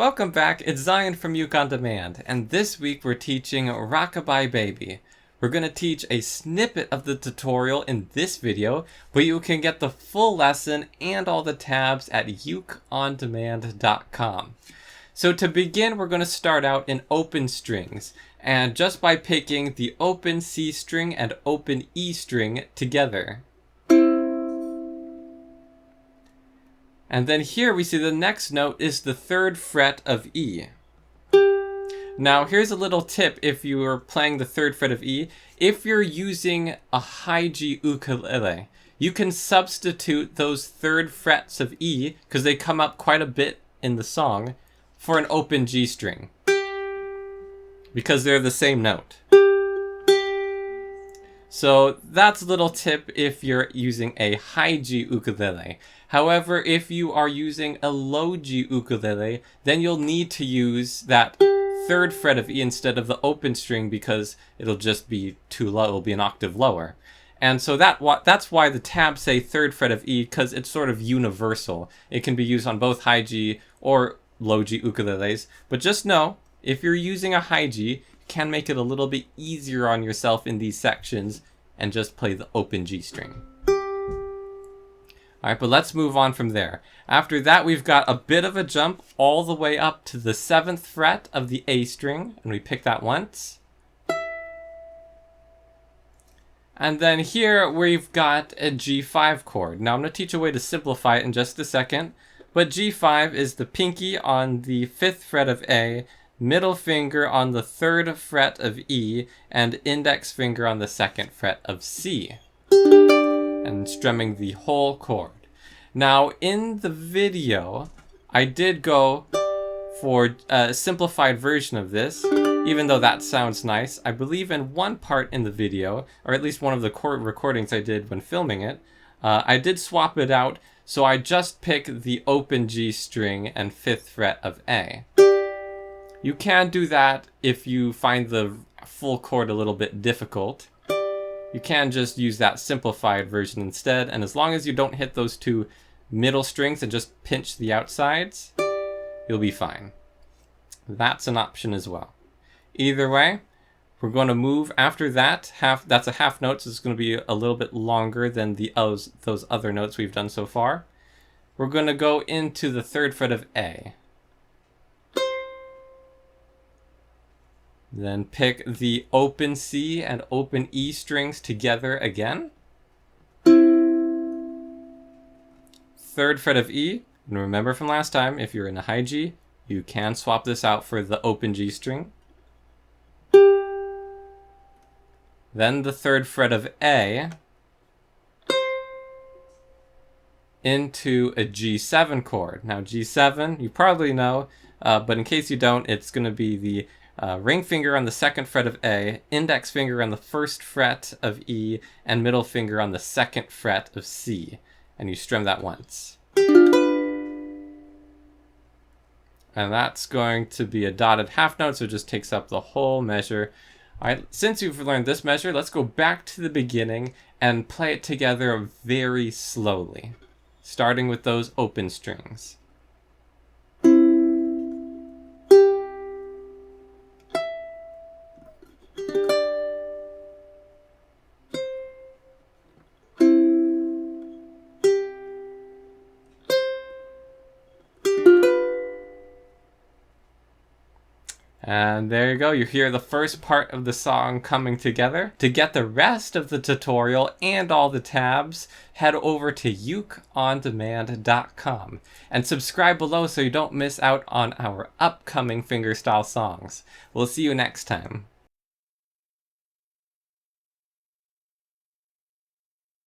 Welcome back, it's Zion from Uke On Demand, and this week we're teaching Rockabye Baby. We're going to teach a snippet of the tutorial in this video, but you can get the full lesson and all the tabs at ukeondemand.com. So to begin, we're going to start out in open strings, and just by picking the open C string and open E string together. And then here we see the next note is the 3rd fret of E. Now here's a little tip if you are playing the 3rd fret of E. If you're using a high G ukulele, you can substitute those 3rd frets of E, because they come up quite a bit in the song, for an open G string, because they're the same note. So that's a little tip if you're using a high G ukulele. However, if you are using a low G ukulele, then you'll need to use that 3rd fret of E instead of the open string, because it'll just be too low, it'll be an octave lower. And so that's why the tabs say 3rd fret of E, because it's sort of universal. It can be used on both high G or low G ukuleles, but just know, if you're using a high G, you can make it a little bit easier on yourself in these sections and just play the open G string. Alright, but let's move on from there. After that, we've got a bit of a jump all the way up to the 7th fret of the A string, and we pick that once. And then here we've got a G5 chord. Now I'm going to teach a way to simplify it in just a second, but G5 is the pinky on the 5th fret of A, middle finger on the 3rd fret of E, and index finger on the 2nd fret of C, and strumming the whole chord. Now in the video, I did go for a simplified version of this, even though that sounds nice. I believe in one part in the video, or at least one of the chord recordings I did when filming it, I did swap it out, so I just pick the open G string and 5th fret of A. You can do that if you find the full chord a little bit difficult. You can just use that simplified version instead, and as long as you don't hit those two middle strings and just pinch the outsides, you'll be fine. That's an option as well. Either way, we're going to move after that. That's a half note, so it's going to be a little bit longer than those other notes we've done so far. We're going to go into the 3rd fret of A. Then pick the open C and open E strings together again. 3rd fret of E, and remember from last time, if you're in a high G, you can swap this out for the open G string. Then the 3rd fret of A into a G7 chord. Now G7, you probably know, but in case you don't, it's going to be the ring finger on the 2nd fret of A, index finger on the 1st fret of E, and middle finger on the 2nd fret of C. And you strum that once. And that's going to be a dotted half note, so it just takes up the whole measure. Alright, since you've learned this measure, let's go back to the beginning and play it together very slowly, starting with those open strings. And there you go, you hear the first part of the song coming together. To get the rest of the tutorial and all the tabs, head over to ukeondemand.com and subscribe below so you don't miss out on our upcoming fingerstyle songs. We'll see you next time.